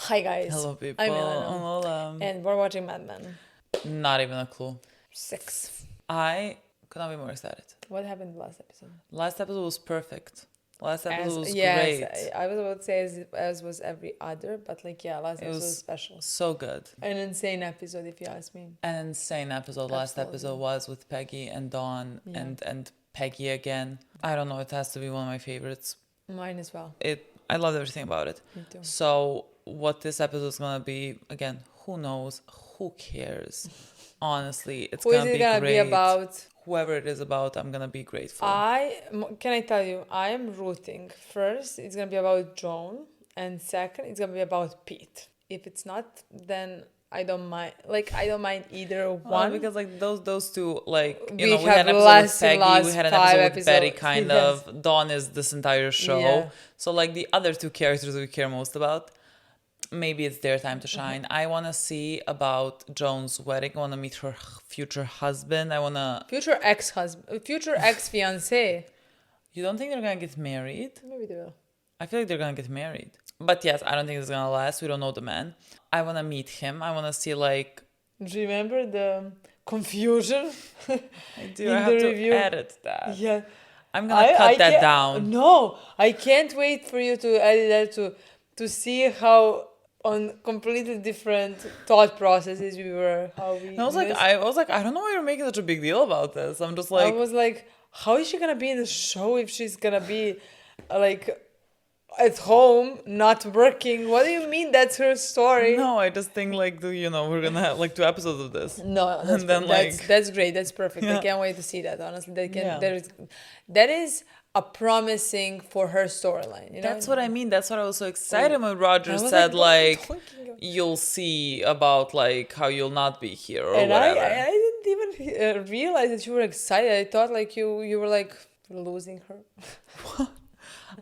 Hi guys. Hello, people. I'm Milena. Lola. And we're watching Mad Men. Not even a clue. 6. I could not be more excited. What happened in the last episode? Last episode was perfect. Last episode was yes, great. I was about to say as was every other, but last It episode was was special. so good. An insane episode, if you ask me. An insane episode. Last Absolutely. episode was with Peggy and Dawn and Peggy again. I don't know. It has to be one of my favorites. Mine as well. I love everything about it. Me too. So what this episode is gonna be, again, who knows? Who cares? Honestly, it's gonna be gonna great. be about? Whoever it is about, I'm gonna be grateful. Can I tell you? I am rooting. First, it's gonna be about Joan, and second, it's gonna be about Pete. If it's not, then I don't mind. I don't mind either one. Because those two, we We had an have episode with Peggy, we had an episode with Betty, kind Yes. of. Dawn is this entire show. Yeah. So the other two characters we care most about, maybe it's their time to shine. I want to see about Joan's wedding. I want to meet her future husband. I want to... Future ex-fiancé. You don't think they're going to get married? Maybe they will. I feel like they're going to get married. But yes, I don't think it's going to last. We don't know the man. I want to meet him. I want to see Do you remember the confusion? I do. I have to edit that. Yeah. I'm going to cut that down. No, I can't wait for you to edit that to see how on completely different thought processes we were. I was like, I don't know why you're making such a big deal about this. I'm just like... I was like, how is she going to be in the show if she's going to be at home, not working? What do you mean that's her story? No, I just think we're gonna have 2 episodes of this. No, that's great. That's perfect. Yeah. I can't wait to see that. Honestly, that is a promising for her storyline. You know? That's what I mean. That's what I was so excited when Roger was said like, you'll see about how you'll not be here or and whatever. I didn't even realize that you were excited. I thought you were losing her.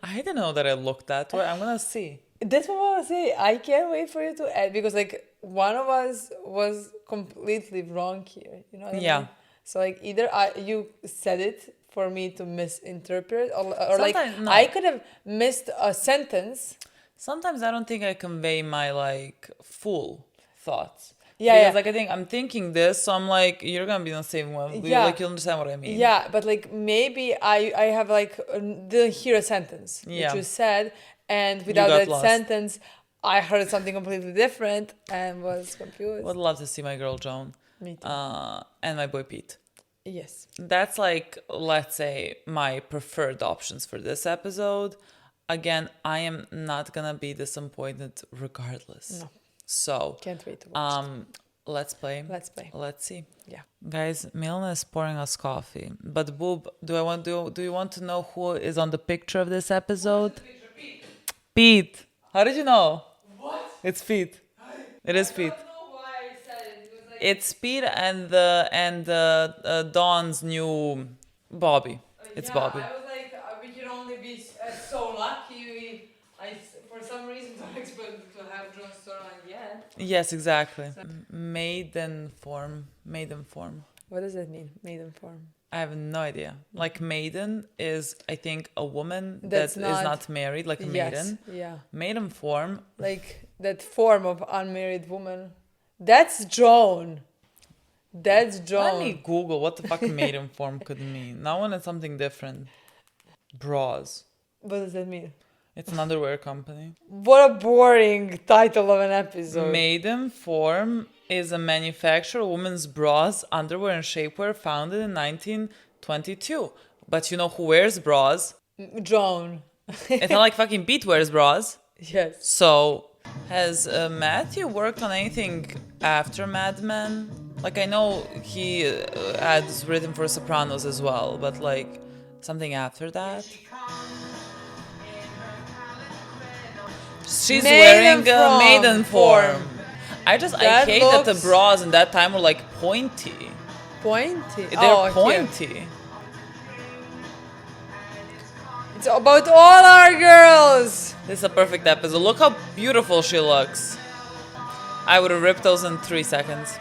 I didn't know that I looked that way. I'm gonna see. That's what I want to say. I can't wait for you to add because one of us was completely wrong here. You know what I mean? So either you said it for me to misinterpret or No. I could have missed a sentence. Sometimes I don't think I convey my full thoughts. Yeah, because I think I'm thinking this, so I'm you're gonna be in the same one. Yeah. You'll understand what I mean. Yeah, but maybe I have didn't hear a sentence that you said, and without that lost. sentence, I heard something completely different and was confused. Would love to see my girl Joan. Me too. And my boy Pete. Yes. That's let's say my preferred options for this episode. Again, I am not gonna be disappointed regardless. No. So Can't wait to watch. Let's play. Let's see. Yeah. Guys, Milena is pouring us coffee. But Boob, do you want to know who is on the picture of this episode? Pete. How did you know? What? It's Pete. It is Pete. I don't know why I said it. It was It's Pete and Dawn's new Bobby. It's Bobby. I was we can only be so lucky. For some reason, don't expect to have John's storyline yet. Yes, exactly. Maidenform. What does that mean? Maidenform. I have no idea. Maiden is, I think, a woman that is not married, a maiden. Yeah. Maidenform. That form of unmarried woman. That's Joan. Let me Google what the fuck Maidenform could mean. Now when it's something different. Bras. What does that mean? It's an underwear company. What a boring title of an episode. Maidenform is a manufacturer of women's bras, underwear, and shapewear founded in 1922. But you know who wears bras? Joan. It's not like fucking Pete wears bras. Yes. So, has Matthew worked on anything after Mad Men? I know he had written for Sopranos as well, but something after that? She's wearing a Maidenform. I hate that the bras in that time were pointy. Pointy? They're pointy. Here. It's about all our girls. This is a perfect episode. Look how beautiful she looks. I would have ripped those in 3 seconds.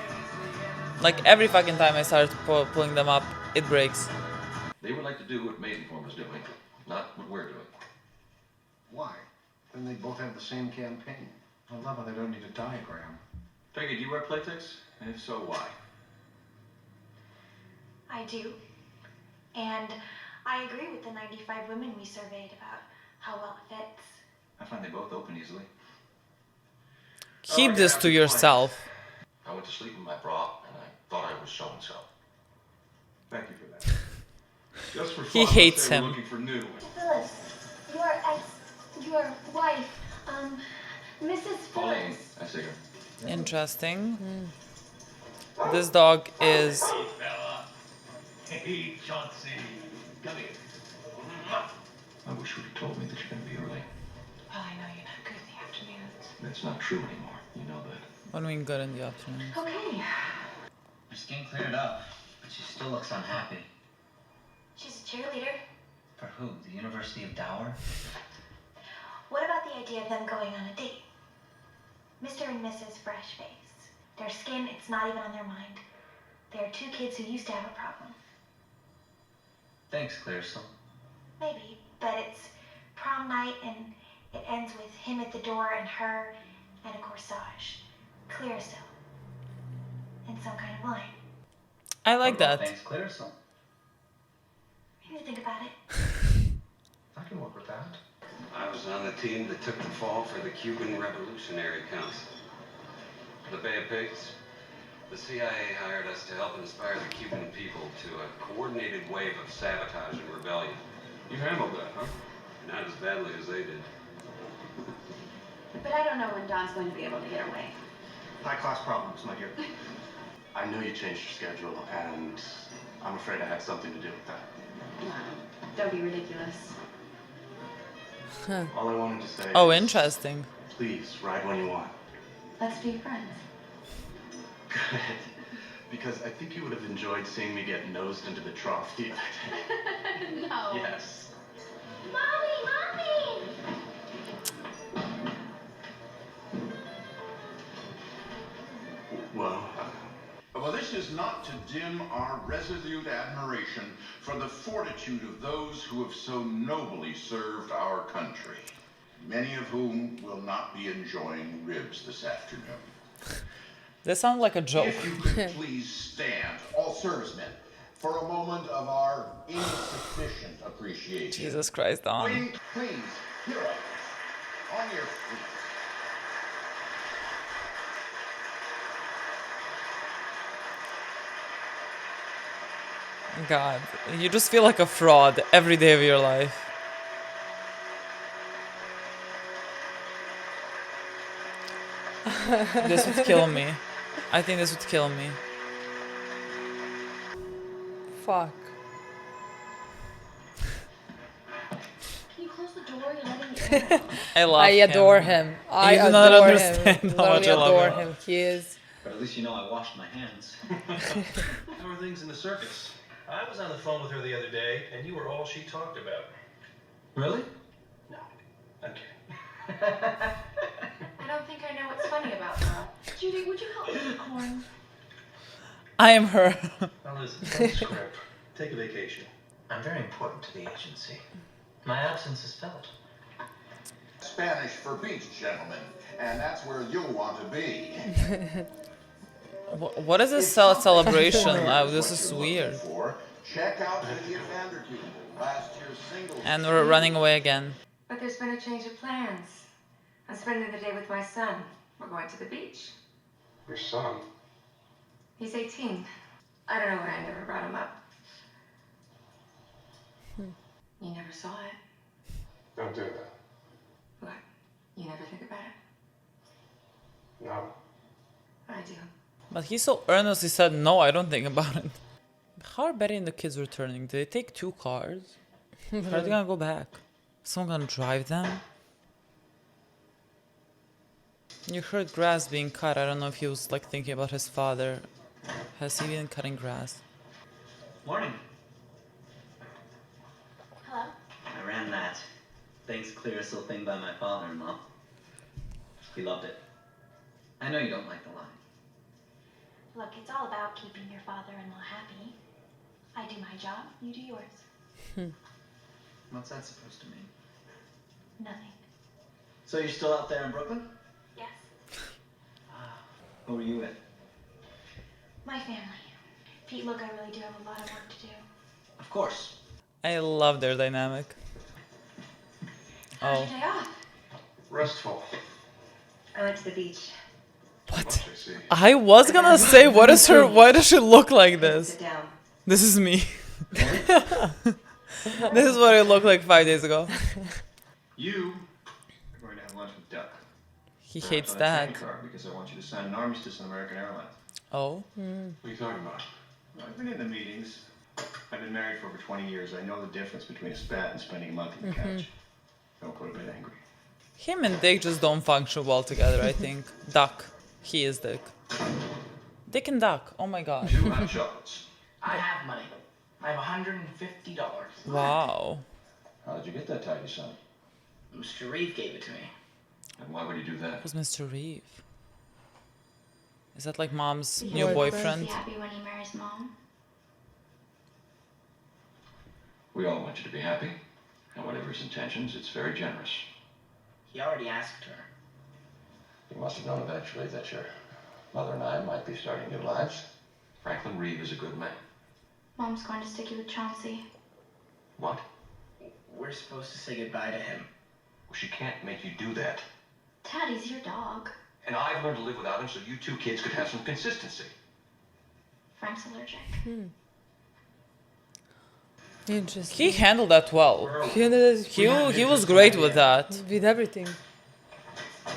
Every fucking time I start pulling them up, it breaks. They would like to do what Maidenform is doing, not what we're doing. Why? Then they both have the same campaign. I love how they don't need a diagram. Peggy, do you wear Playtex? And if so, why? I do. And I agree with the 95 women we surveyed about how well it fits. I find they both open easily. Keep this to yourself. I went to sleep in my bra, and I thought I was so-and-so. Thank you for that. Just for fun, He hates let's say him. we're looking for new. Phyllis, your wife, Mrs. Pauline, Phyllis. I see her. Interesting. This dog is... Hey, fella. Hey, Chauncey. Come here. I wish you'd have told me that you're going to be early. Well, I know you're not good in the afternoons. That's not true anymore. You know that. What do you mean good in the afternoon? Okay. Her skin cleared up, but she still looks unhappy. She's a cheerleader. For who? The University of Dower? What about the idea of them going on a date? Mr. and Mrs. Freshface. Their skin, it's not even on their mind. They are two kids who used to have a problem. Thanks, Clarissa. Maybe, but it's prom night and it ends with him at the door and her and a corsage. Clear still. In some kind of line. I like that. Thanks, Clarissa. You need to think about it. I can work with that. I was on the team that took the fall for the Cuban Revolutionary Council. The Bay of Pigs, the CIA hired us to help inspire the Cuban people to a coordinated wave of sabotage and rebellion. You handled that, huh? Not as badly as they did. But I don't know when Dawn's going to be able to get away. High-class problems, my dear. I know you changed your schedule, and I'm afraid I had something to do with that. Don't be ridiculous. All I wanted to say Oh, is, interesting. please, ride when you want. Let's be friends. Good. Because I think you would have enjoyed seeing me get nosed into the trough the other day. No. Yes. Mommy! Well, Well, this is not to dim our resolute admiration for the fortitude of those who have so nobly served our country, many of whom will not be enjoying ribs this afternoon. This sounds like a joke. If you could please stand, all servicemen, for a moment of our insufficient appreciation. Jesus Christ, Don. Please, heroes, on your feet. God, you just feel like a fraud every day of your life. This would kill me. I think this would kill me. Fuck. Can you close the door? You're letting me out. I love I adore him. him. I do not adore understand him. how much Literally I love adore him. him. He is. But at least you know I washed my hands. How are things in the circus? I was on the phone with her the other day, and you were all she talked about. Really? No, I'm kidding. I don't think I know what's funny about that. Judy, would you help me with the corn? I am her. Now listen, don't script. Take a vacation. I'm very important to the agency. My absence is felt. Spanish for beach, gentlemen, and that's where you'll want to be. What is this celebration? Oh, this is weird. Check out Lydia Vanderkeen, last year's singles. And we're running away again. But there's been a change of plans. I'm spending the day with my son. We're going to the beach. your son. He's 18. I don't know why I never brought him up. You never saw it. Don't do that. What? You never think about it? No. I do. But he so earnestly said, no, I don't think about it. How are Betty and the kids returning? Did they take 2 cars? How are they gonna go back? Someone gonna drive them? You heard grass being cut. I don't know if he was like thinking about his father. Has he been cutting grass? Morning. Hello? I ran that thanks Clarissa thing by my father-in-law. He loved it. I know you don't like the line. Look, it's all about keeping your father-in-law happy. I do my job, you do yours. What's that supposed to mean? Nothing. So you're still out there in Brooklyn? Yes. Who are you with? My family. Pete, look, I really do have a lot of work to do. Of course. I love their dynamic. How's Oh. your day off? Restful. I went to the beach. What? I see. I was gonna say, why does she look like this? Sit down. This is me. This is what I looked like 5 days ago. You are going to have lunch with Duck. He Perhaps hates on a that. train car because I want you to sign an armistice on American Airlines. Oh. What are you talking about? Well, I've been in the meetings. I've been married for over 20 years. I know the difference between a spat and spending a month on the couch. Don't go to bed angry. Him and Dick just don't function well together, I think. Duck. He is Dick. Dick and Duck. Oh my god. 2 hot chocolates. I have money. I have $150. Wow. How did you get that tidy, son? Mr. Reeve gave it to me. And why would he do that? Who's Mr. Reeve? Is that like mom's Is new he boyfriend? happy when he marries Mom? We all want you to be happy. And whatever his intentions, it's very generous. He already asked her. You must have known eventually that your mother and I might be starting new lives. Franklin Reeve is a good man. Mom's going to stick you with Chauncey. What? We're supposed to say goodbye to him. Well, she can't make you do that. Dad, he's your dog. And I've learned to live without him so you 2 kids could have some consistency. Frank's allergic. Interesting. He handled that well. He was great with that. With everything.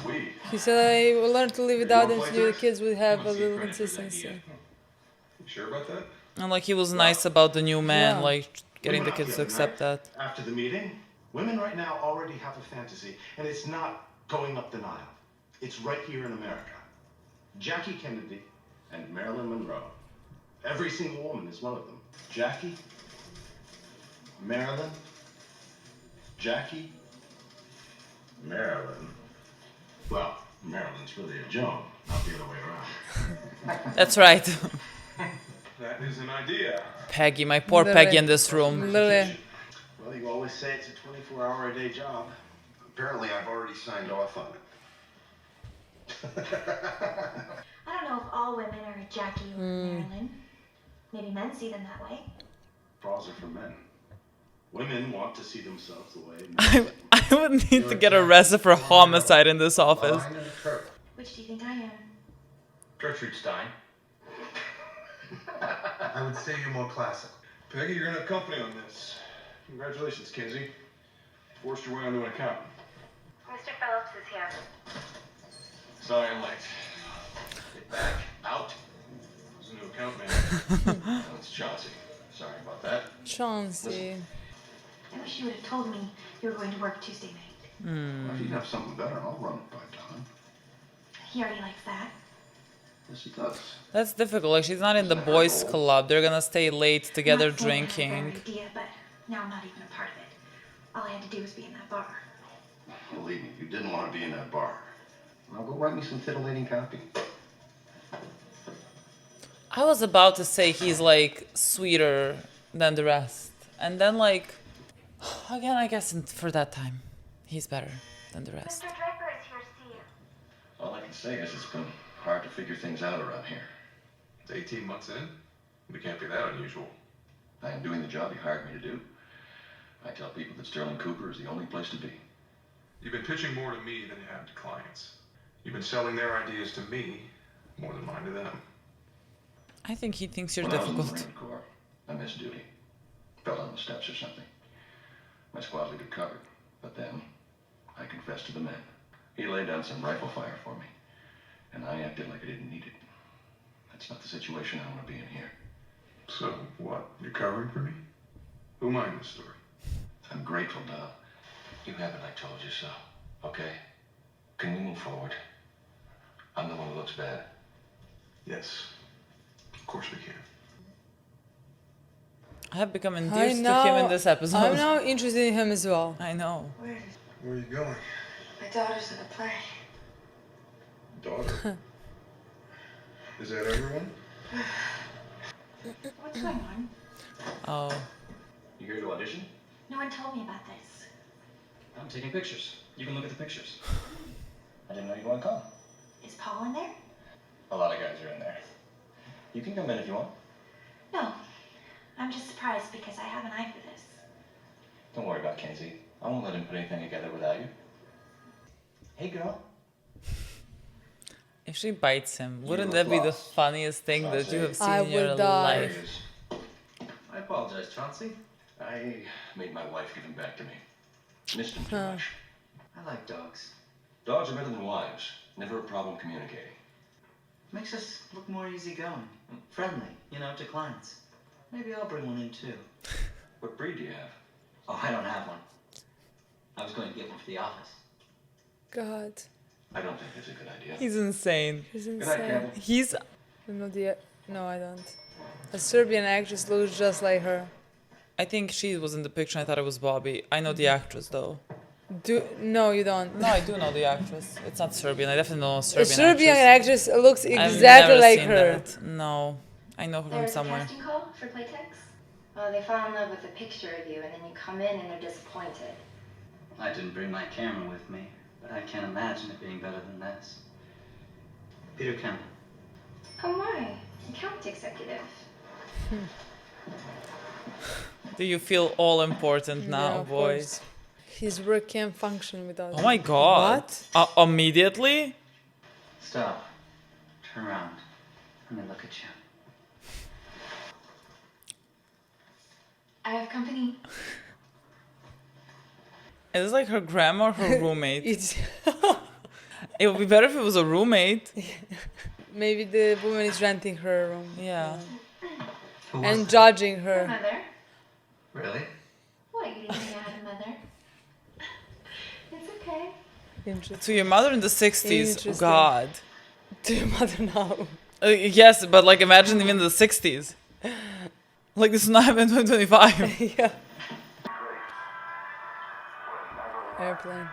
We. He said, I will learn to live without him so the kids will have a little consistency. You sure about that? And like he was nice about the new man, Yeah. like getting the kids to accept that. After the meeting, women right now already have a fantasy, and it's not going up the Nile. It's right here in America. Jackie Kennedy and Marilyn Monroe. Every single woman is one of them. Jackie, Marilyn, Jackie, Marilyn. Well, Marilyn's really a Joan, not the other way around. That's right. That is an idea. Peggy, my poor Literally. Peggy in this room. Literally. Well, you always say it's a 24-hour-a-day job. Apparently, I've already signed off on it. I don't know if all women are Jackie or Marilyn. Maybe men see them that way. Bras are for men. Women want to see themselves the way men I would need to get arrested for homicide in this office. Which do you think I am? Gertrude Stein. I would say you're more classic. Peggy, you're gonna accompany on this. Congratulations, Kinsey. Forced your way onto an account. Mr. Phillips is here. Sorry I'm late. Get back. Out. There's a new account manager. No, it's Chauncey. Sorry about that. Chauncey. I wish you would have told me you were going to work Tuesday night. Well, if you have something better, I'll run it by Don. He already likes that. Yes, he does. That's difficult. Like she's not in the boys' club. They're gonna stay late together I'm not saying I had a drinking. better idea, but now I'm not even a part of it. All I had to do was be in that bar. Believe me, you didn't want to be in that bar. Now go write me some titillating copy. I was about to say he's like sweeter than the rest, and then like again, I guess for that time, he's better than the rest. Mr. Draper is here to see you. All I can say is it's been hard to figure things out around here. It's 18 months in. We can't be that unusual. I am doing the job you hired me to do. I tell people that Sterling Cooper is the only place to be. You've been pitching more to me than you have to clients. You've been selling their ideas to me more than mine to them. I think he thinks you're When I was in the difficult. Marine Corps, I missed duty. Fell down the steps or something. My squad leader covered, but then I confessed to the men. He laid down some rifle fire for me, and I acted like I didn't need it. That's not the situation I want to be in here. So, what? You're covering for me? Who am I in this story? I'm grateful, Don. You haven't, I told you so. Okay? Can we move forward? I'm the one who looks bad. Yes. Of course we can. I have become endeared to him in this episode. I'm now interested in him as well. I know. Where are you going? My daughter's in a play. Daughter. Is that everyone? What's going on? Oh. You here to audition? No one told me about this. I'm taking pictures. You can look at the pictures. I didn't know you'd want to come. Is Paul in there? A lot of You can come in if you want. No, I'm just surprised because I have an eye for this. Don't worry about Kenzie. I won't let him put anything together without you. Hey, girl. If she bites him, wouldn't that be the funniest thing that you have seen I in your will die. life? I apologize, Chauncey. I made my wife give him back to me. Missed him too much. I like dogs. Dogs are better than wives. Never a problem communicating. Makes us look more easygoing. Friendly, you know, to clients. Maybe I'll bring one in too. What breed do you have? Oh, I don't have one. I was going to get one for the office. God. I don't think that's a good idea. He's insane. He's Good night, insane. Campbell. He's... No, I don't. A Serbian actress looks just like her. I think she was in the picture. I thought it was Bobby. I know the actress though. No, you don't. No, I do know the actress. It's not Serbian. I definitely know a A Serbian Serbian actress. actress looks I've exactly never like seen her. that. No, I know her from There's a somewhere. casting call for Playtex. Well, they fall in love with a picture of you, and then you come in and they're disappointed. I didn't bring my camera with me, but I can't imagine it being better than this. Peter Campbell. Oh my, account executive. Do you feel all important now, Yeah, of boys? course. His work can't function without. Oh my god. What? Immediately? Stop. Turn around. Let me look at you. I have company. Is this like her grandma or her roommate? It's It would be better if it was a roommate. maybe the woman is renting her room. Yeah. Who was And that? judging Your her. mother. Really? What, you didn't think I had a mother? It's okay. Interesting. To your mother in the 60s. Oh Interesting. god. To your mother now. Yes, but like imagine even in the 60s. Like this is not happening in 2025. Yeah. Airplane.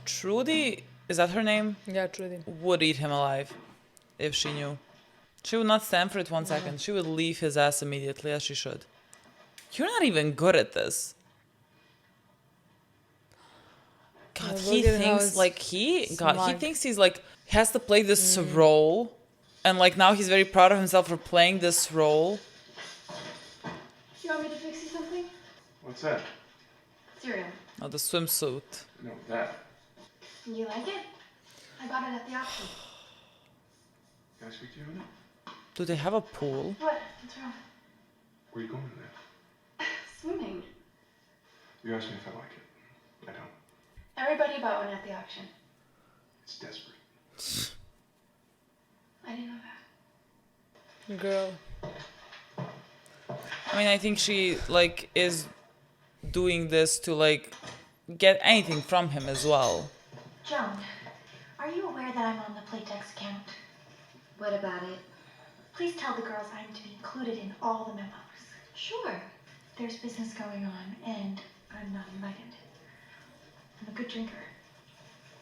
Trudy, is that her name? Yeah, Trudy. Would eat him alive if she knew. She would not stand for it 1 second. She would leave his ass immediately, as she should. You're not even good at this. God, Yeah, he look at how thinks it's like he smart. thinks he's like has to play this role, and like now he's very proud of himself for playing this role. You want me to fix you something? What's that? Cereal. Oh, the swimsuit. No, that. You like it? I bought it at the auction. Can I speak to you a minute? Do they have a pool? What? What's wrong? Where are you going today? Swimming. You asked me if I like it. I don't. Everybody bought one at the auction. It's desperate. I didn't know that. Girl. I mean, I think she like is doing this to like get anything from him as well. Joan, are you aware that I'm on the Playtex account? What about it? Please tell the girls I'm to be included in all the memos. Sure. There's business going on, and I'm not invited. I'm a good drinker.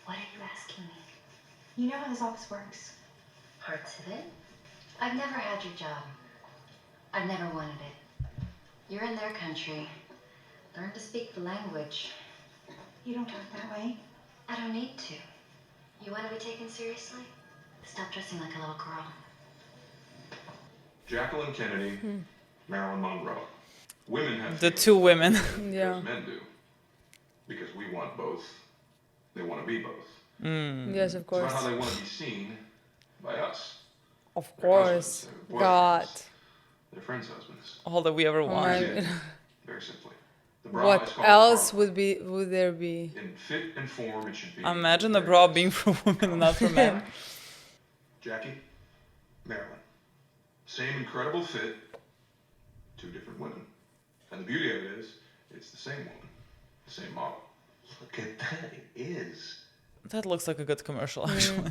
What are you asking me? You know how this office works. Parts of it? I've never had your job. I've never wanted it. You're in their country. Learn to speak the language. You don't talk that way. I don't need to. You want to be taken seriously? Stop dressing like a little girl. Jacqueline Kennedy, Marilyn Monroe. Women have The two women. Yeah. because men do. Because we want both. They want to be both. Yes, of It's course. about how they want to be seen by us. Of Their course. husbands, their God. boyfriends, their friends' husbands. All that we ever Oh wanted. my- Very simply. The bra is What called else the would there be? bra. In fit and form, it should be. Imagine the bra being for women and not for men. Jackie, Marilyn. Same incredible fit, two different women. And the beauty of it is, it's the same woman, the same model. Look at that. It is. That looks like a good commercial, actually.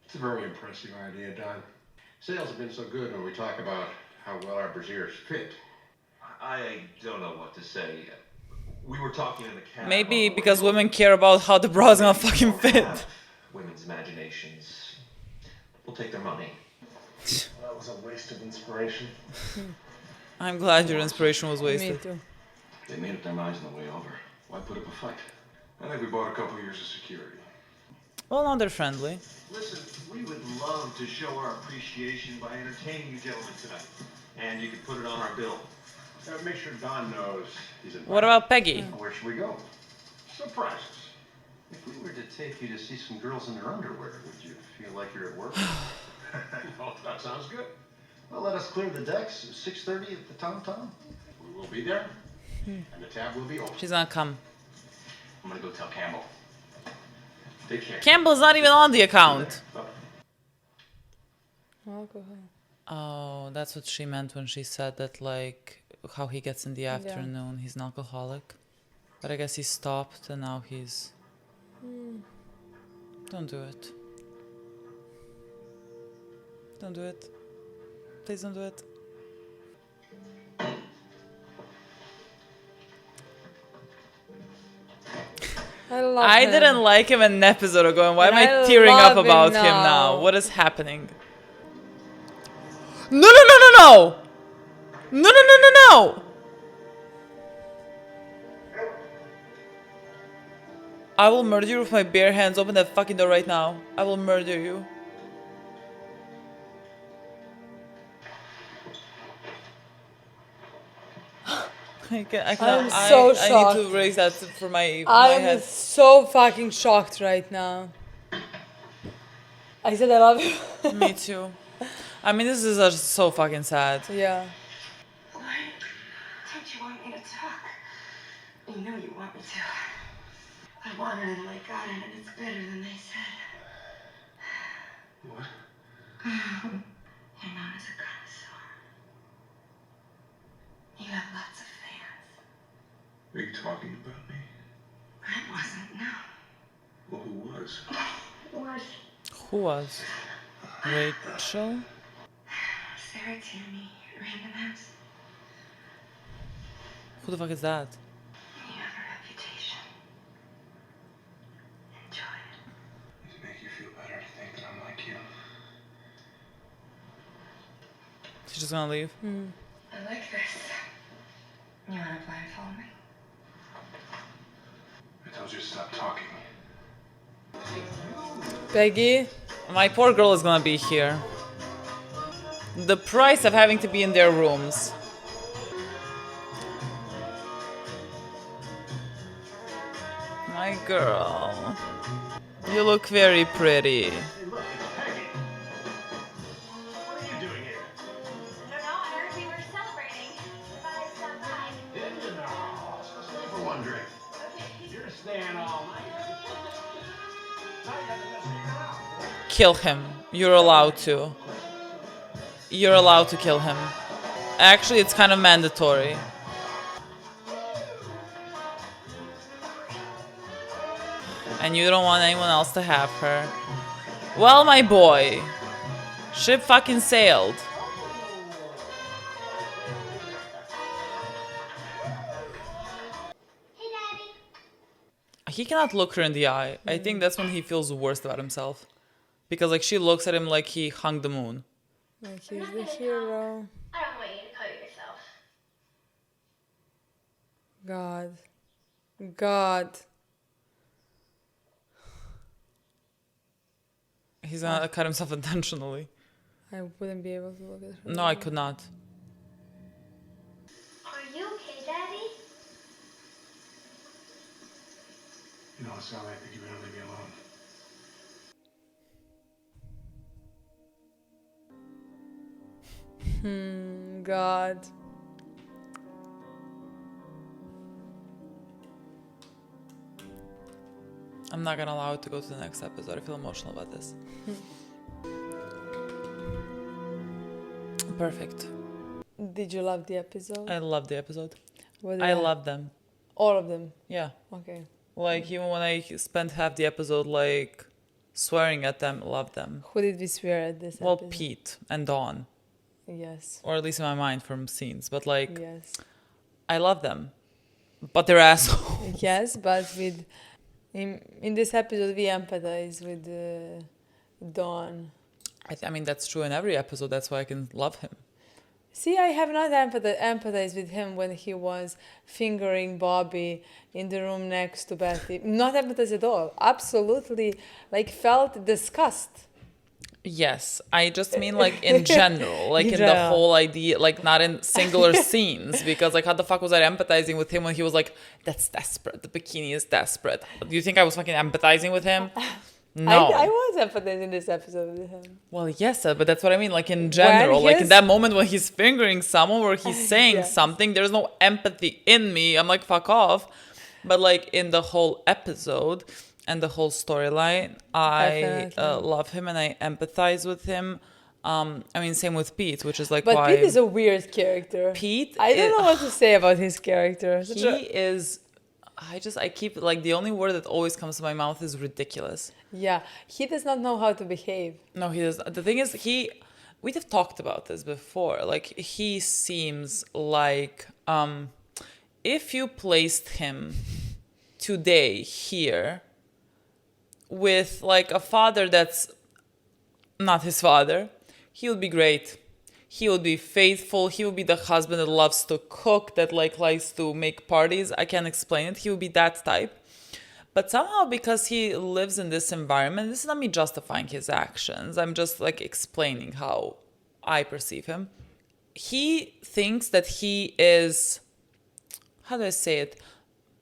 It's a very impressive idea, Don. Sales have been so good when we talk about how well our brasiers fit. I don't know what to say. We were talking in the cab. Maybe because women care about how the bra's gonna fucking fit. Women's imaginations. We'll take their money. That was a waste of inspiration. I'm glad your inspiration was Me wasted. too. They made up their minds on the way over. Why put up a fight? I think we bought a couple years of security. Well, now they're friendly. Listen, we would love to show our appreciation by entertaining you gentlemen tonight. And you can put it on our bill. Make sure Don knows he's invited. What about Peggy? Where should we go? Surprises. If we were to take you to see some girls in their underwear, would you feel like you're at work? Oh, that sounds good. Well, let us clear the decks at 6:30 at the Tom Tom. We will be there, and the tab will be open. She's gonna come. I'm gonna go tell Campbell. Take care. Campbell's not even on the account. Alcohol. Oh, that's what she meant when she said that, like, how he gets in the afternoon. He's an alcoholic. But I guess he stopped and now he's... Don't do it. Don't do it. Please don't do it. I didn't like him an episode ago, and why am I tearing up about him now? What is happening? No, no, no, no, no! No, no, no, no, no! I will murder you with my bare hands. Open that fucking door right now. I will murder you. I need to raise that for my head. I'm so fucking shocked right now. I said I love you. Me too. I mean, this is just so fucking sad. Yeah. Why don't you want me to talk? You know you want me to. I wanted it like God, and it's better than they said. What? You're known as a connoisseur. You have lots of fans. Are you talking about me? I wasn't, no. Well, who was? Was Who was? Rachel? Sarah Tierney, Random House. Who the fuck is that? You have a reputation. Enjoy it. Does it make you feel better to think that I'm like you? She's just gonna leave? I like this. You want to blindfold me? I told you to stop talking. Peggy? My poor girl is gonna be here. The price of having to be in their rooms. My girl. You look very pretty. Hey, look, it's Peggy. What are you doing here? I don't know. I heard we were celebrating. I thought I'd stop by. Didn't you know? Stay for one drink. You're staying all night. Now you got to figure it out. Kill him. You're allowed to. You're allowed to kill him. Actually, it's kind of mandatory. And you don't want anyone else to have her. Well, my boy. Ship fucking sailed. Hey, Daddy. He cannot look her in the eye. I think that's when he feels worst about himself. Because, like, she looks at him like he hung the moon. Like he's the hero. I don't want you to cut yourself. God. God. He's gonna cut himself intentionally. I wouldn't be able to look at her. No, I could not. Are you okay, Daddy? You know, Sally, I think you better leave me alone. God. I'm not gonna allow it to go to the next episode. I feel emotional about this. Perfect. Did you love the episode? I love the episode. What did I love them. All of them? Yeah. Okay. Like, even when I spent half the episode, like, swearing at them, love them. Who did we swear at this Well, episode? Pete and Dawn. Yes. Or at least in my mind from scenes. But, like, Yes. I love them. But they're assholes. Yes, but with... In this episode, we empathize with Dawn. I mean, that's true in every episode. That's why I can love him. See, I have not empathized with him when he was fingering Bobby in the room next to Betty. Not empathized at all. Absolutely, like, felt disgust. Yes, I just mean like in general, like in the general. whole idea, like not in singular scenes, because like how the fuck was I empathizing with him when he was like, that's desperate, the bikini is desperate. Do you think I was fucking empathizing with him? No. I was empathizing this episode with him. Well, yes, but that's what I mean, like in general, like in his- that moment when he's fingering someone or he's saying Yes. something, there's no empathy in me. I'm like, fuck off. But like in the whole episode and the whole storyline, I Definitely. love him and I empathize with him. I mean, same with Pete, which is like But why Pete is a weird character. Pete. I don't know what to say about his character. He is. I keep like the only word that always comes to my mouth is ridiculous. Yeah, he does not know how to behave. No, he does. The thing is, we have talked about this before. Like he seems like if you placed him today here with like a father that's not his father, he would be great. He would be faithful. He would be the husband that loves to cook, that like likes to make parties. I can't explain it. He would be that type. But somehow, because he lives in this environment, this is not me justifying his actions. I'm just like explaining how I perceive him. He thinks that he is, how do I say it,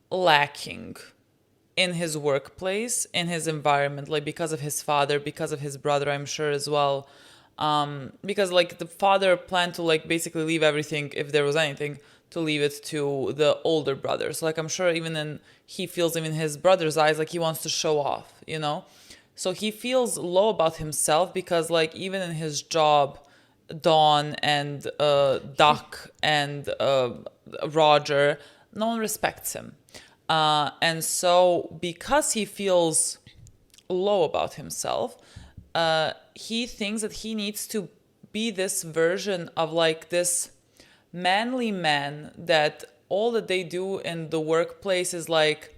lacking in his workplace, in his environment, like because of his father, because of his brother, I'm sure as well. Because like the father planned to like basically leave everything, if there was anything, to leave it to the older brother. So like I'm sure he feels even in his brother's eyes like he wants to show off, you know? So he feels low about himself because like even in his job, Dawn and Duck and Roger, no one respects him. And so because he feels low about himself, he thinks that he needs to be this version of like this manly man that all that they do in the workplace is like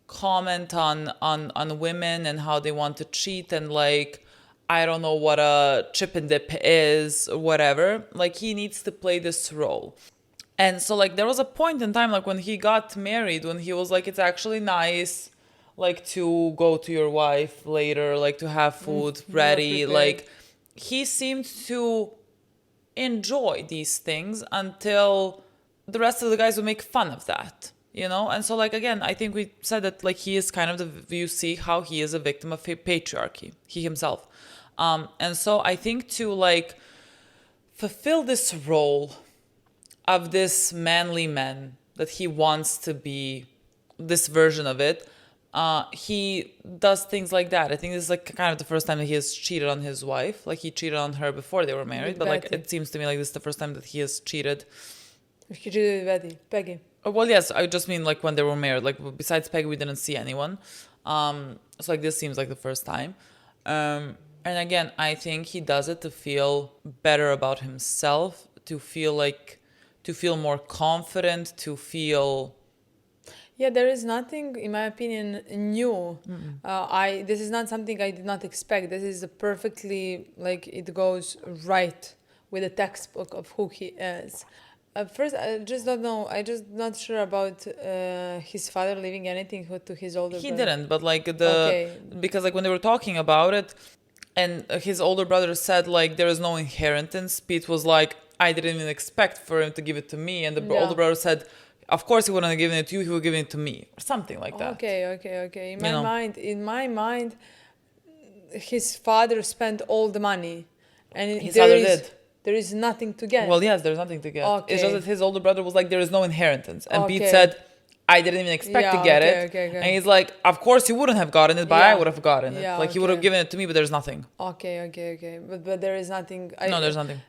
comment on women and how they want to cheat and like I don't know what a chip and dip is or whatever. Like he needs to play this role. And so like there was a point in time like when he got married when he was like it's actually nice like to go to your wife later, like to have food ready. Like he seemed to enjoy these things until the rest of the guys would make fun of that, you know? And so like again, I think we said that like he is kind of you see how he is a victim of patriarchy, he himself. And so I think to like fulfill this role of this manly man that he wants to be, this version of it, he does things like that. I think this is like kind of the first time that he has cheated on his wife. Like he cheated on her before they were married, but like it seems to me like this is the first time that he has cheated. He cheated with Peggy. Well, yes, I just mean like when they were married. Like besides Peggy, we didn't see anyone. So like this seems like the first time. And again, I think he does it to feel better about himself, to feel more confident, to feel. Yeah, there is nothing, in my opinion, new. This is not something I did not expect. This is perfectly like it goes right with the textbook of who he is. First, I just don't know. I just not sure about his father leaving anything to his older brother. He didn't, but like because like when they were talking about it, and his older brother said like there is no inheritance. Pete was like, I didn't even expect for him to give it to me, and the older brother said, of course he wouldn't have given it to you, he would give it to me, or something like that. Okay. In my mind, his father spent all the money, and his father did. There is nothing to get. Well, yes, there's nothing to get. Okay. It's just that his older brother was like, there is no inheritance, and Pete said, I didn't even expect to get it. And he's like, of course you wouldn't have gotten it, but I would have gotten it. Like he would have given it to me, but there's nothing. Okay. But there is nothing. No, there's nothing.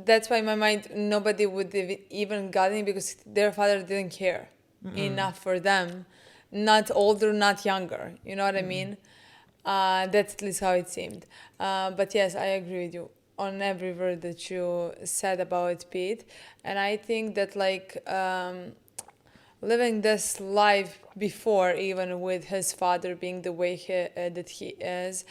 That's why in my mind, nobody would have even gotten it because their father didn't care enough for them. Not older, not younger. You know what I mean? That's at least how it seemed. But yes, I agree with you on every word that you said about Pete. And I think that like living this life before, even with his father being the way that he is,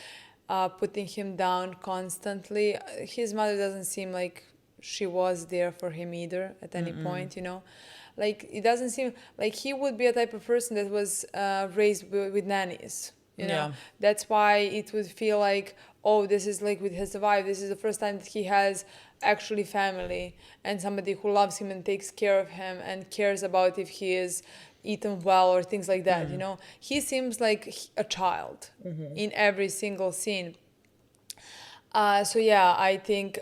putting him down constantly, his mother doesn't seem like she was there for him either at any point, you know? Like, it doesn't seem like he would be a type of person that was raised with nannies. you know. Yeah. That's why it would feel like, oh, this is like with his wife, this is the first time that he has actually family and somebody who loves him and takes care of him and cares about if he is eaten well or things like that, you know. He seems like a child in every single scene. So yeah, I think,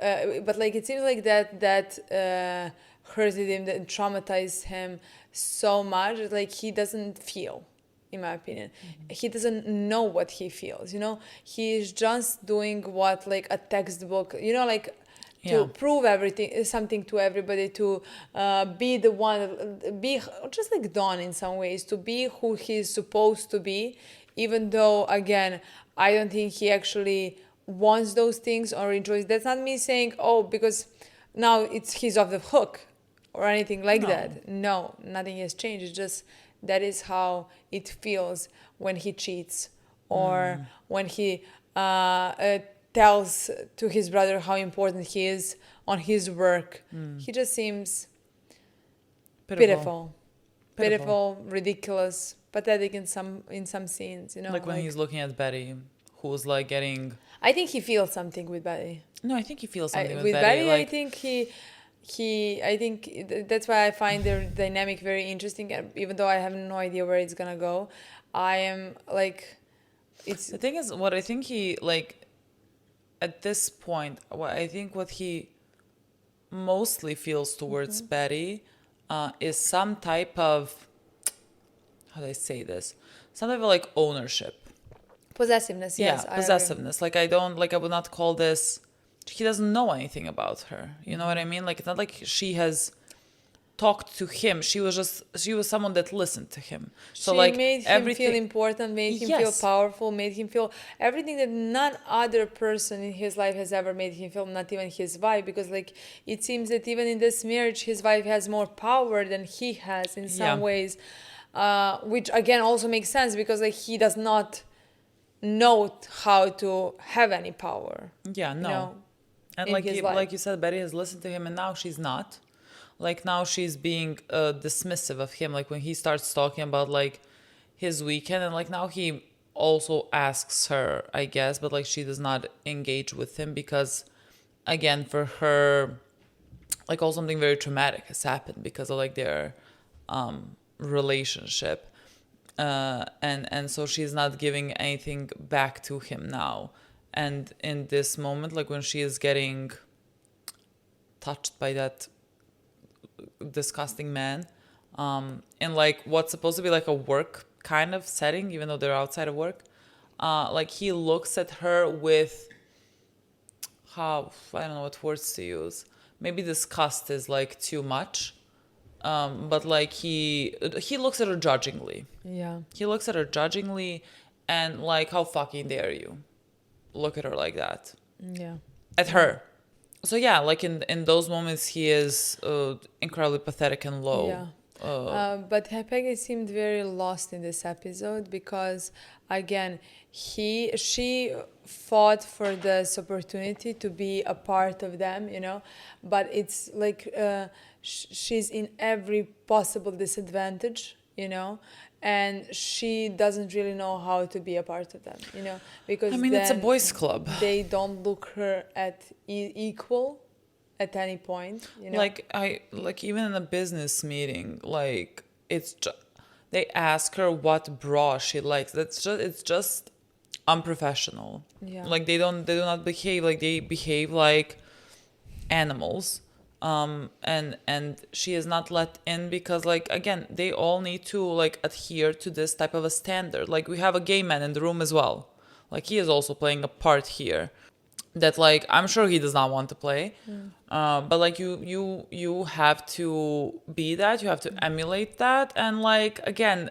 but like it seems like that hurted him, that traumatized him so much. Like he doesn't feel, in my opinion, he doesn't know what he feels. You know, he is just doing what like a textbook. You know, like to prove something to everybody, to be the one, be just like Don in some ways, to be who he's supposed to be, even though again, I don't think he actually wants those things or enjoys. That's not me saying, oh, because now he's off the hook or anything like that. No, nothing has changed. It's just that is how it feels when he cheats or when he tells to his brother how important he is on his work. He just seems pitiful, ridiculous, pathetic in some scenes, you know. Like when he's looking at Betty, who's like getting... I think he feels something with Betty. No, I think he feels something with Betty. Like, I think I think that's why I find their dynamic very interesting. Even though I have no idea where it's gonna go, I am like, it's... The thing is, what I think he, like, at this point, what he mostly feels towards Betty is some type of, how do I say this? Some type of like ownership. Possessiveness, yes. Yeah, possessiveness. Like I would not call this, he doesn't know anything about her. You know what I mean? Like it's not like she has talked to him. She was someone that listened to him. So she like made him feel important, made him feel powerful, made him feel everything that none other person in his life has ever made him feel, not even his wife, because like it seems that even in this marriage his wife has more power than he has in some ways, which again also makes sense because like he does not know how to have any power. Yeah, no. You know, and like you said, Betty has listened to him and now she's not. Like now she's being dismissive of him. Like when he starts talking about like his weekend, and like now he also asks her, I guess, but like she does not engage with him because, again, for her, like also something very traumatic has happened because of like their relationship. And so she's not giving anything back to him now. And in this moment, like when she is getting touched by that disgusting man, in like what's supposed to be like a work kind of setting, even though they're outside of work, like he looks at her with, I don't know what words to use. Maybe disgust is like too much. But like he looks at her judgingly. Yeah. He looks at her judgingly and like, how fucking dare you look at her like that? Yeah. At her. So yeah, like in those moments he is incredibly pathetic and low. Yeah. But Peggy seemed very lost in this episode because again, she fought for this opportunity to be a part of them, you know, but it's like she's in every possible disadvantage, you know, and she doesn't really know how to be a part of them, you know, because I mean, it's a boys' club. They don't look her at equal at any point, you know. Like even in a business meeting, like it's just, they ask her what bra she likes. It's just unprofessional. Yeah. Like they do not behave like they behave like animals. And she is not let in because like again they all need to like adhere to this type of a standard. Like we have a gay man in the room as well. Like he is also playing a part here that like I'm sure he does not want to play. But like you have to be that, you have to emulate that, and like again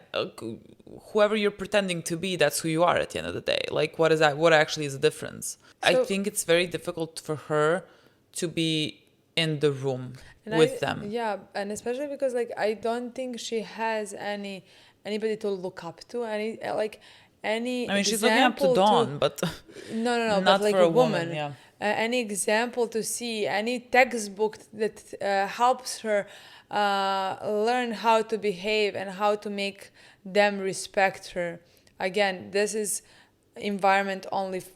whoever you're pretending to be, that's who you are at the end of the day. Like what is that, what actually is the difference? I think it's very difficult for her to be in the room with them. Yeah, and especially because like I don't think she has anybody to look up to, any I mean, she's looking up to Dawn, but no, not but like for a woman. Yeah. Any example to see, any textbook that helps her learn how to behave and how to make them respect her. again, this is environment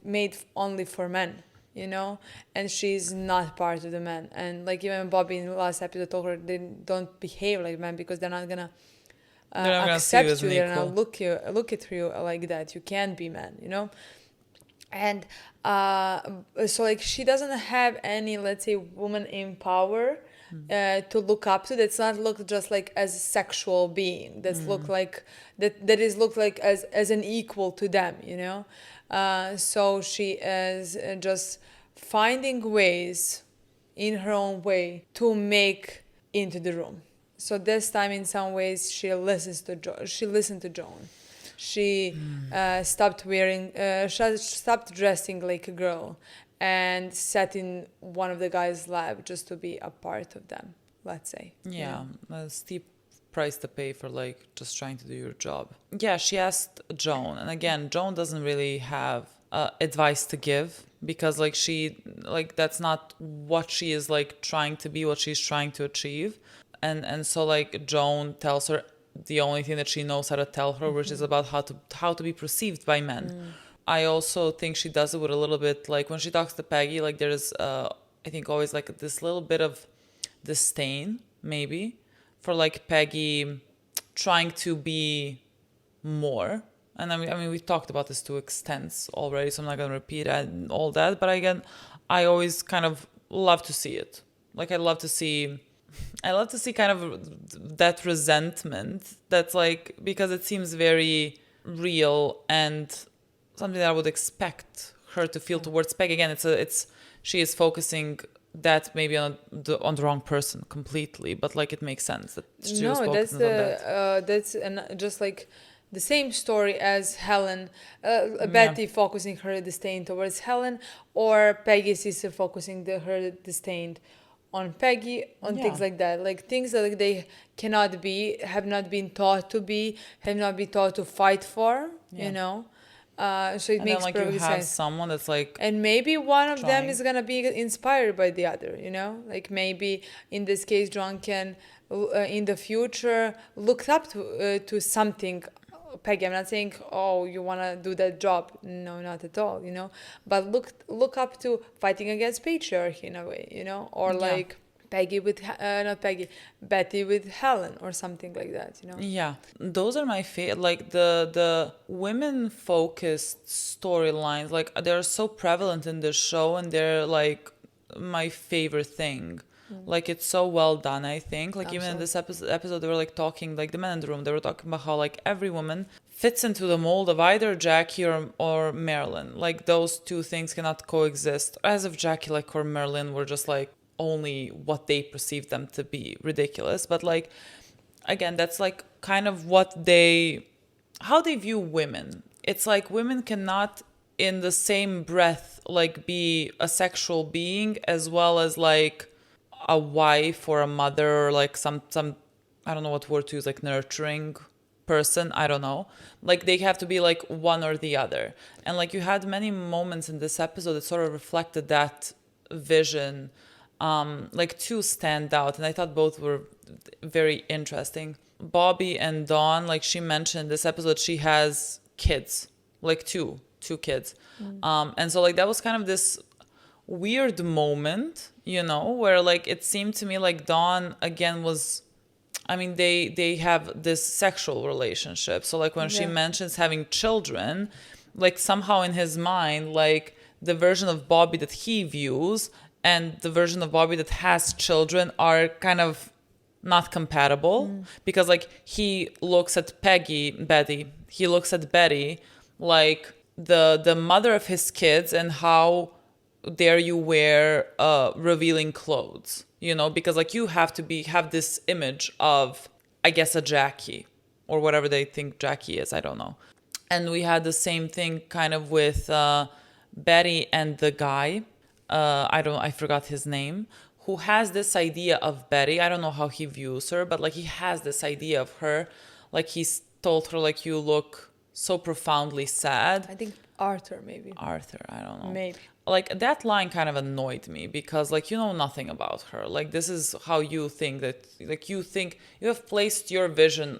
made only for men, you know, and she's not part of the men. And like even Bobby in the last episode told her they don't behave like men because they're not gonna accept you, they're not look at you like that. You can't be man, you know. And so like she doesn't have any, let's say, woman in power to look up to. That's not look just like as a sexual being. That's look like that is look like as an equal to them, you know. So she is just finding ways in her own way to make into the room. So this time, in some ways, she listened to Joan. She stopped dressing like a girl and sat in one of the guys' lab just to be a part of them, let's say. Yeah, a steep price to pay for like just trying to do your job. Yeah, she asked Joan, and again, Joan doesn't really have advice to give because like that's not what she is like trying to be, what she's trying to achieve. And so like Joan tells her the only thing that she knows how to tell her, which is about how to be perceived by men. I also think she does it with a little bit like when she talks to Peggy, like there's I think always like this little bit of disdain maybe for like Peggy trying to be more. And I mean we've talked about this to extents already, so I'm not gonna repeat all that. But again, I always kind of love to see it. Like I love to see kind of that resentment that's like, because it seems very real and something that I would expect her to feel towards Peg. Again, she is focusing that maybe on the wrong person completely, but like it makes sense that she was focusing on that. That's just like the same story as Helen, Betty focusing her disdain towards Helen, or Peggy's sister focusing her disdain on Peggy, on things like that, like things that like, they cannot be, have not been taught to be, have not been taught to fight for, you know. So it makes perfect sense. And then like you have someone that's like, and maybe one of them is gonna be inspired by the other, you know. Like maybe in this case, John can in the future look up to something. Peggy, I'm not saying, oh, you want to do that job. No, not at all, you know. But look up to fighting against patriarchy in a way, you know. Or like Betty with Helen or something like that, you know. Yeah, those are my favorite. Like the women-focused storylines, like they're so prevalent in this show, and they're like my favorite thing. Like it's so well done, I think. Like even in this episode they were like talking, like the men in the room, they were talking about how like every woman fits into the mold of either Jackie or Marilyn. Like those two things cannot coexist. As if Jackie or Marilyn were just like only what they perceived them to be. Ridiculous. But like again, that's like kind of how they view women. It's like women cannot in the same breath like be a sexual being as well as like a wife or a mother or like some I don't know what word to use, like nurturing person, I don't know. Like they have to be like one or the other. And like you had many moments in this episode that sort of reflected that vision. Like two stand out, and I thought both were very interesting. Bobby and Dawn, like she mentioned this episode, she has kids, like two kids. And so like that was kind of this weird moment, you know, where like it seemed to me like Dawn again was, I mean, they have this sexual relationship. So like when she mentions having children, like somehow in his mind, like the version of Bobby that he views and the version of Bobby that has children are kind of not compatible, because like he looks at Betty like the mother of his kids, and how dare you wear revealing clothes, you know, because like you have to have this image of, I guess, a Jackie or whatever they think Jackie is, I don't know. And we had the same thing kind of with Betty and the guy, I forgot his name, who has this idea of Betty. I don't know how he views her, but like he has this idea of her, like he's told her like you look so profoundly sad. I think Arthur, I don't know. Maybe. Like that line kind of annoyed me, because like you know nothing about her. Like this is how you think that, like you think you have placed your vision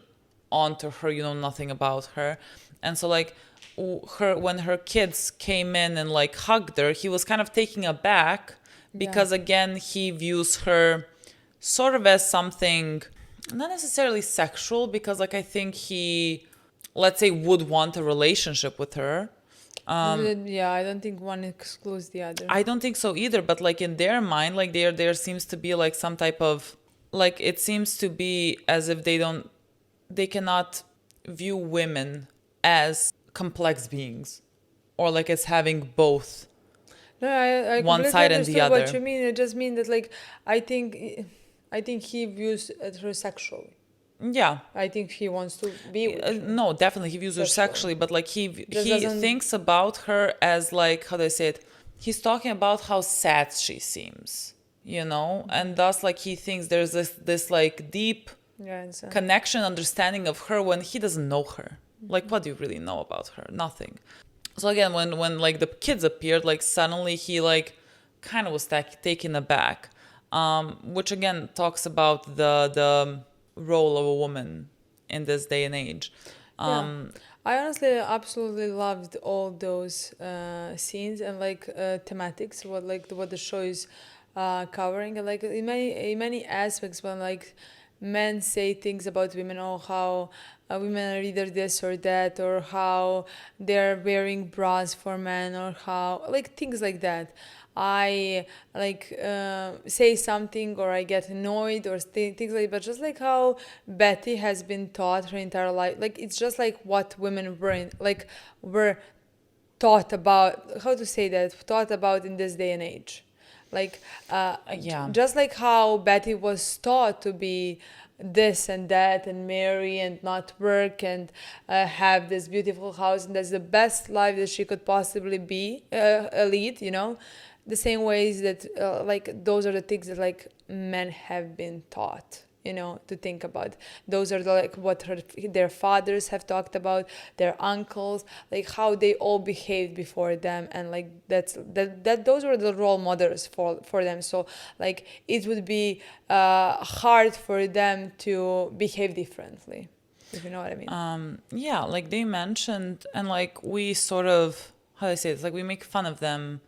onto her, you know nothing about her. And so like when her kids came in and like hugged her, he was kind of taken aback because again, he views her sort of as something not necessarily sexual, because like I think he, let's say, would want a relationship with her. I don't think one excludes the other. I don't think so either, but like in their mind, like there seems to be like some type of, like it seems to be as if they cannot view women as complex beings, or like as having both. No, I one side and the other. What you mean? It just means that like I think he views her sexually. Yeah, I think he wants to be with her. No, definitely he views her sexually, but like he thinks about her as like, how do I say it? He's talking about how sad she seems, you know, and thus like he thinks there's this like deep connection, understanding of her when he doesn't know her. Like, what do you really know about her? Nothing. So again, when like the kids appeared, like suddenly he like kind of was taken aback, which again talks about the role of a woman in this day and age. I honestly absolutely loved all those scenes and like thematics, what the show is covering, and like in many aspects when like men say things about women, or how women are either this or that, or how they're wearing bras for men, or how like things like that. I like say something, or I get annoyed, or things like, but just like how Betty has been taught her entire life, like it's just like what women were taught about, how to say that, taught about in this day and age, like just like how Betty was taught to be this and that and marry and not work and have this beautiful house, and that's the best life that she could possibly be lead, you know. The same ways that like those are the things that like men have been taught, you know, to think about. Those are like what their fathers have talked about, their uncles, like how they all behaved before them, and like those were the role models for them. So like it would be hard for them to behave differently, if you know what I mean. Yeah, like they mentioned, and like we sort of, how do I say it, like we make fun of them.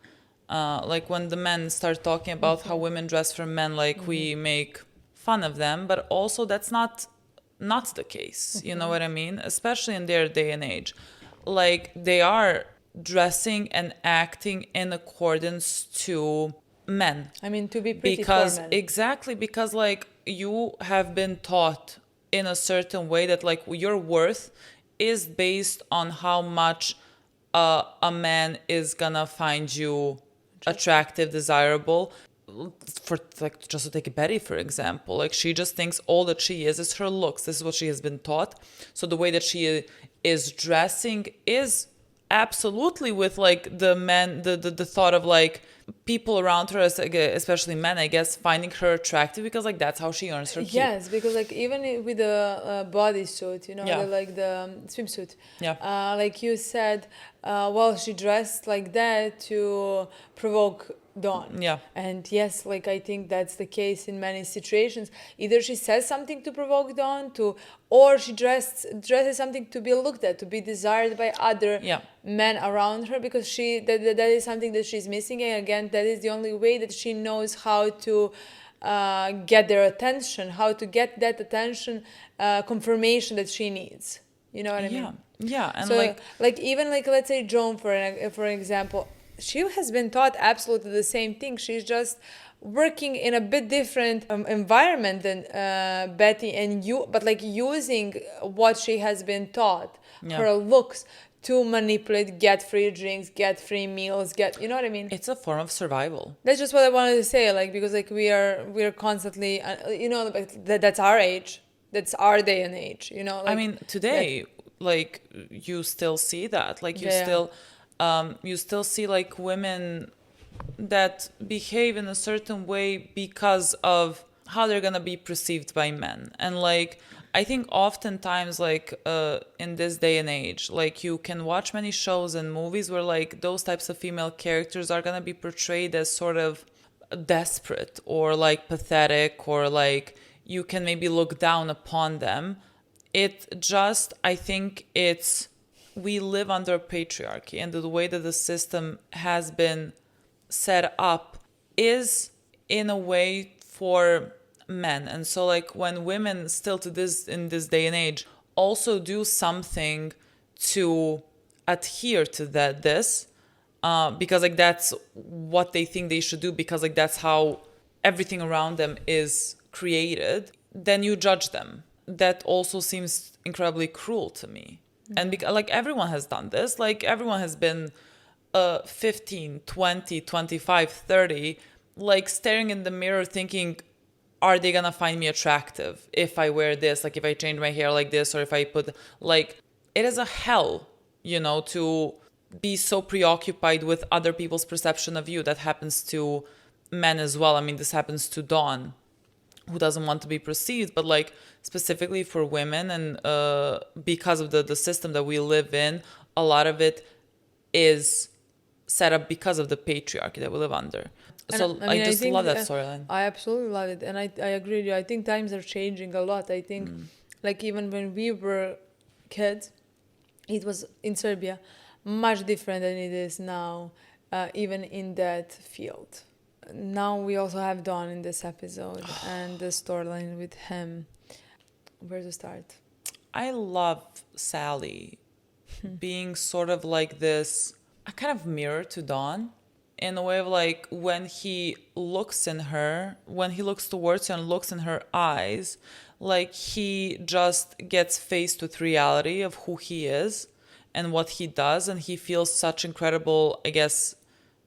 Like when the men start talking about how women dress for men, like we make fun of them, but also that's not the case. You know what I mean? Especially in their day and age, like they are dressing and acting in accordance to men. I mean, to be pretty for men. Exactly, because like you have been taught in a certain way that like your worth is based on how much a man is gonna find you attractive, desirable. For like, just to take Betty for example, like she just thinks all that she is her looks. This is what she has been taught. So the way that she is dressing is absolutely with like the men, the thought of like people around her, especially men, I guess, finding her attractive because like that's how she earns her keep. Yes, because like even with the bodysuit, you know, the swimsuit, like you said, well, she dressed like that to provoke Dawn. Yeah. And yes, like I think that's the case in many situations. Either she says something to provoke Dawn, or she dresses something to be looked at, to be desired by other men around her, because that is something that she's missing. And again, that is the only way that she knows how to get their attention, how to get that attention, confirmation that she needs. You know what I mean? Yeah. And so like even like let's say Joan for example, she has been taught absolutely the same thing. She's just working in a bit different environment than Betty but like using what she has been taught, her looks, to manipulate, get free drinks, get free meals, you know what I mean? It's a form of survival. That's just what I wanted to say, like, because like we are constantly, you know, that's our age, that's our day and age, you know. Like, I mean, today, like you still see that, like you still see like women that behave in a certain way because of how they're gonna be perceived by men. And like I think oftentimes like in this day and age, like you can watch many shows and movies where like those types of female characters are gonna be portrayed as sort of desperate or like pathetic, or like you can maybe look down upon them I think we live under patriarchy, and the way that the system has been set up is in a way for men. And so like when women still in this day and age also do something to adhere to this, because like that's what they think they should do, because like that's how everything around them is created, then you judge them. That also seems incredibly cruel to me. And like everyone has done this, like everyone has been 15, 20, 25, 30, like staring in the mirror thinking, are they gonna find me attractive if I wear this, like if I change my hair like this, or if I put, like, it is a hell, to be so preoccupied with other people's perception of you. That happens to men as well. I mean, this happens to Dawn, who doesn't want to be perceived, but like specifically for women, and because of the system that we live in, a lot of it is set up because of the patriarchy that we live under. And so I just love that storyline. I absolutely love it, and I agree with you. I think times are changing a lot. I think like even when we were kids, it was in Serbia much different than it is now, even in that field. Now we also have Dawn in this episode and the storyline with him. Where to start? I love Sally being sort of like this, a kind of mirror to Dawn, in a way of like when he looks towards her and looks in her eyes, like he just gets faced with reality of who he is and what he does, and he feels such incredible, I guess,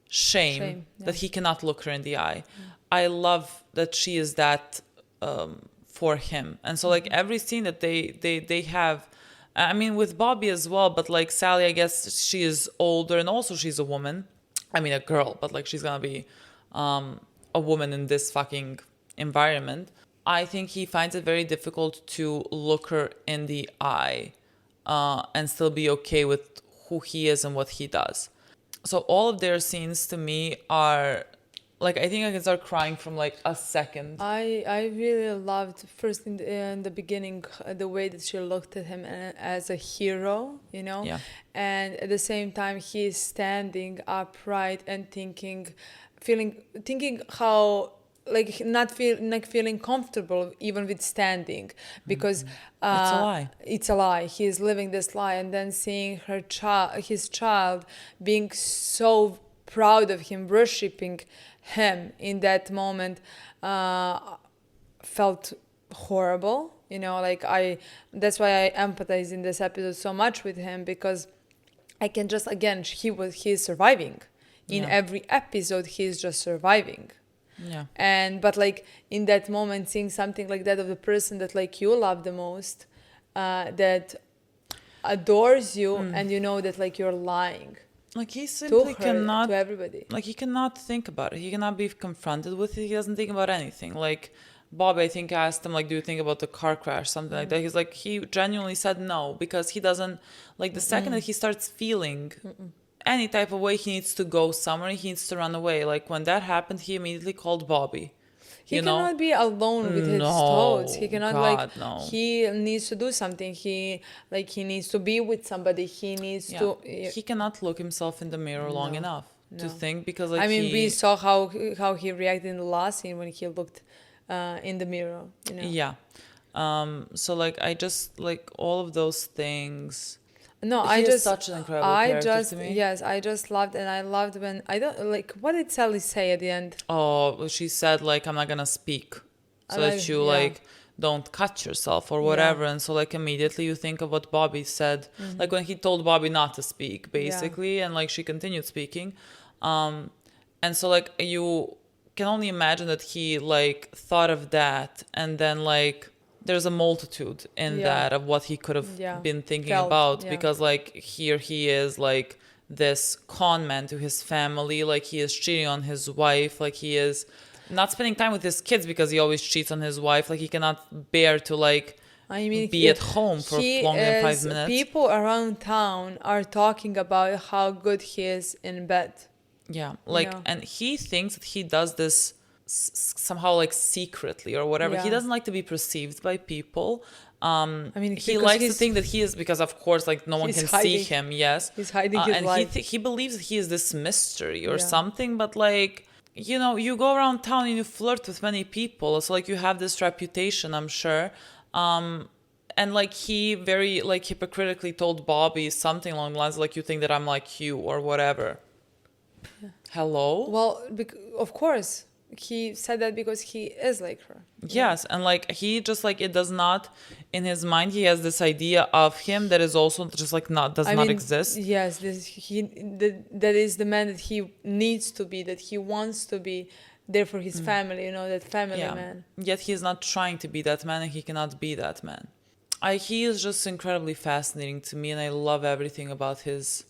shame that he cannot look her in the eye. I love that she is that for him. And so like every scene that they have, I mean with Bobby as well, but like Sally, I guess she is older, and also she's a woman. I mean a girl, but like she's gonna be a woman in this fucking environment. I think he finds it very difficult to look her in the eye and still be okay with who he is and what he does. So all of their scenes to me are like, I think I can start crying from like a second. I really loved first in the beginning the way that she looked at him as a hero, Yeah. And at the same time he's standing upright and thinking how like not feeling comfortable even with standing, because it's a lie. He's living this lie, and then seeing his child being so proud of him, worshipping him in that moment, felt horrible. That's why I empathize in this episode so much with him, because I can just, again, he's surviving. In every episode he's just surviving. Yeah. But like in that moment, seeing something like that of the person that like you love the most, that adores you, and that like you're lying. Like he simply cannot, to everybody. Like he cannot think about it. He cannot be confronted with it. He doesn't think about anything. Like Bobby, I think, asked him, like, do you think about the car crash, something like that. He's like, he genuinely said no, because he doesn't, like, the second that he starts feeling any type of way, he needs to go somewhere, he needs to run away. Like when that happened, he immediately called Bobby. He cannot be alone with his thoughts. He cannot he needs to do something. He needs to be with somebody. He needs to. He cannot look himself in the mirror long enough to think, because like we saw how he reacted in the last scene when he looked in the mirror. Yeah. So like I just like all of those things. No, such an incredible character to me. Yes, I just loved, and I loved when what did Sally say at the end? Oh, she said like, I'm not gonna speak, so that you like don't cut yourself or whatever. And so like immediately you think of what Bobby said, like when he told Bobby not to speak, basically, and like she continued speaking, and so like you can only imagine that he like thought of that, and then like there's a multitude in that of what he could have been thinking about, because like here he is like this con man to his family, like he is cheating on his wife, like he is not spending time with his kids because he always cheats on his wife, like he cannot bear to like be at home for longer than 5 minutes. People around town are talking about how good he is in bed. And he thinks that he does this somehow like secretly or whatever. He doesn't like to be perceived by people, I mean, he likes to think that he is, because of course, like no one can see him. Yes, he's hiding his and life. he believes that he is this mystery or something. But like, you know, you go around town and you flirt with many people, so like you have this reputation, I'm sure. And like he very like hypocritically told Bobby something along the lines like, you think that I'm like you or whatever. Yeah. Hello? Well, of course. He said that because he is like her. Yes, and like he just like, it does not, in his mind he has this idea of him that is also just like not exist. Yes, that is the man that he needs to be, that he wants to be there for his family, you know, that family man. Yet he is not trying to be that man, and he cannot be that man. He is just incredibly fascinating to me, and I love everything about his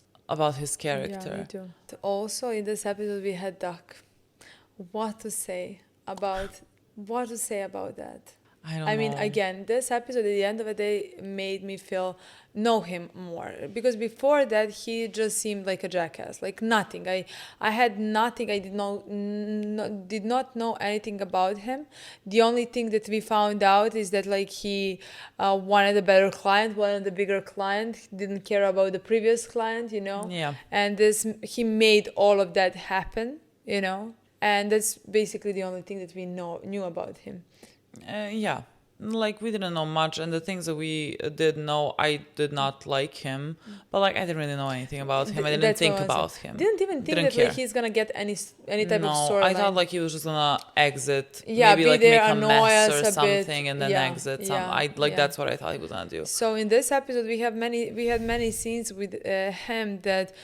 character. Yeah, me too. Also, in this episode, we had Duck. What to say about that? I mean, again, this episode at the end of the day made me know him more, because before that he just seemed like a jackass, like nothing. I had nothing. I did not know anything about him. The only thing that we found out is that like he wanted a better client, wanted a bigger client, didn't care about the previous client, you know. Yeah. And he made all of that happen, you know. And that's basically the only thing that we knew about him. Yeah, like we didn't know much, and the things that we did know, I did not like him, but like I didn't really know anything about him. I didn't think about him. Didn't even think that like he's gonna get any type of story. I thought like he was just gonna exit, yeah, maybe like there, make a mess or something, bit, and then exit. That's what I thought he was gonna do. So in this episode, we had many scenes with him that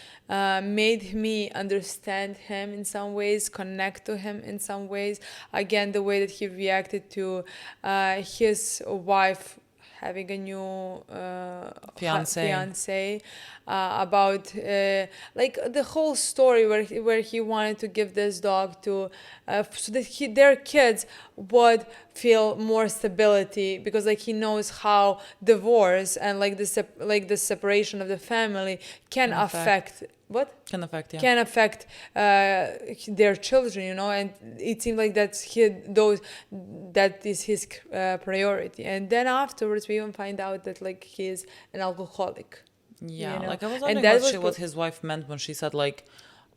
made me understand him in some ways, connect to him in some ways. Again, the way that he reacted to his wife having a new fiance, about like the whole story where he wanted to give this dog to so that their kids would feel more stability, because like he knows how divorce and like the separation of the family can affect can affect their children, you know. And it seemed like that is his priority. And then afterwards we even find out that like he is an alcoholic. Yeah, you know? like I was wondering what his wife meant when she said like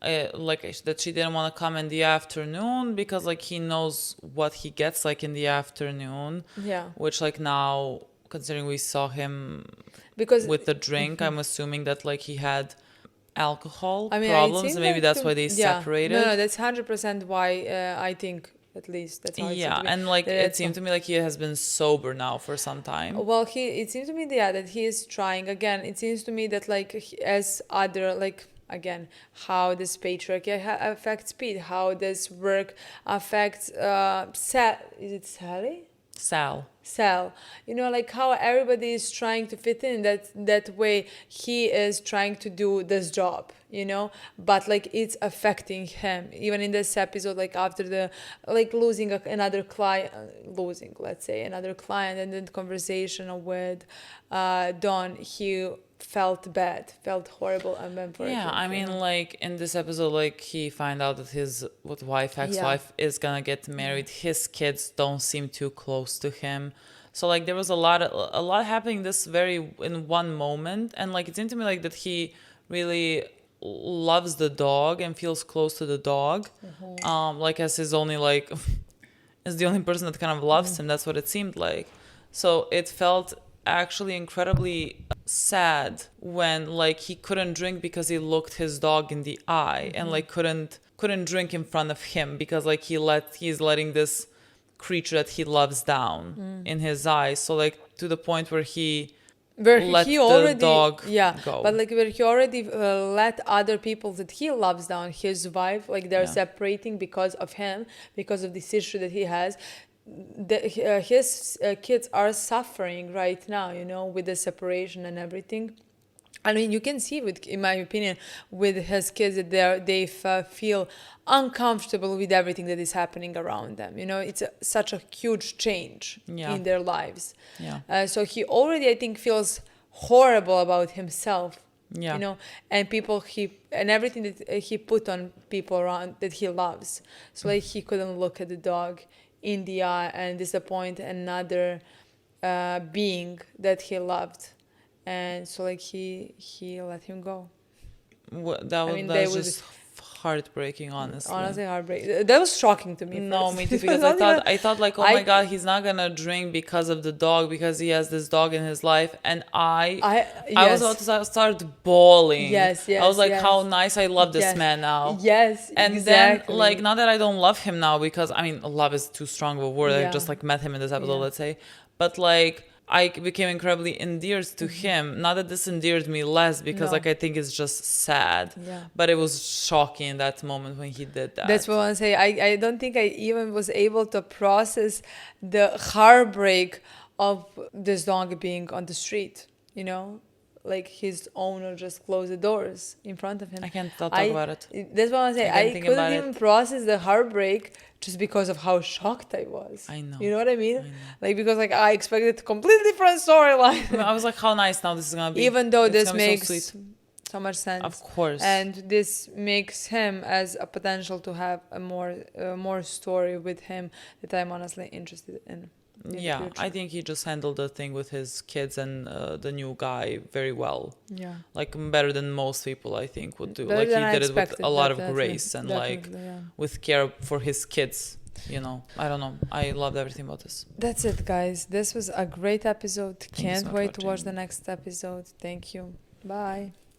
that she didn't want to come in the afternoon because like he knows what he gets like in the afternoon. Yeah. Which like now, considering we saw him with the drink, I'm assuming that like he had alcohol problems, and maybe that's why they separated. No, that's 100% why I think. At least that's how it seemed to me. And like it seemed to me like he has been sober now for some time. Well, it seems to me that he is trying again. It seems to me that like as other like again how this patriarchy affects Pete, how this work affects is it Sally? Sal, you know, like how everybody is trying to fit in that way. He is trying to do this job, you know, but like it's affecting him. Even in this episode, like after the like losing another client, and then conversation with Don, he felt horrible and went for it. Yeah, I mean, like in this episode, like he find out that his ex-wife is gonna get married. His kids don't seem too close to him, so like there was a lot happening in one moment, and like it seemed to me like that he really loves the dog and feels close to the dog, like as his only like is the only person that kind of loves him. That's what it seemed like. So it felt actually incredibly sad when like he couldn't drink because he looked his dog in the eye, and like couldn't drink in front of him because like he's letting this creature that he loves down in his eyes. So like to the point where he let the dog go. But like where he already let other people that he loves down, his wife, like they're separating because of him, because of this issue that he has. His kids are suffering right now, you know, with the separation and everything. I mean, you can see in my opinion, with his kids that they feel uncomfortable with everything that is happening around them. You know, it's such a huge change in their lives. Yeah. So he already, I think, feels horrible about himself. Yeah. You know, and everything that he put on people around that he loves. So like he couldn't look at the dog in the eye and disappoint another being that he loved, and so like he let him go. That's just heartbreaking, honestly. Honestly, heartbreaking. That was shocking to me. No, first. me too. Because I thought like, oh my god, he's not gonna drink because of the dog, because he has this dog in his life, and I was about to start bawling. Yes. I was like, how nice, I love this man now. Yes, and exactly. then like, not that I don't love him now, because I mean, love is too strong of a word. I just like met him in this episode, let's say, but like, I became incredibly endeared to him. Not that this endeared me less, because like, I think it's just sad. But it was shocking in that moment when he did that. That's what I want to say. I don't think I even was able to process the heartbreak of this dog being on the street, you know? Like his owner just closed the doors in front of him. I can't talk about it. That's what I want to say. I couldn't even process the heartbreak just because of how shocked I was. I know. You know what I mean? Like, because like I expected a completely different storyline. I was like, how nice now this is gonna be. Even though this makes so much sense. Of course. And this makes him as a potential to have a more story with him that I'm honestly interested in. Yeah, I think he just handled the thing with his kids and the new guy very well. Yeah. Like better than most people, I think, would do. Better like he did it with a lot of grace and like with care for his kids. You know, I don't know. I loved everything about this. That's it, guys. This was a great episode. Can't wait to watch the next episode. Thank you. Bye.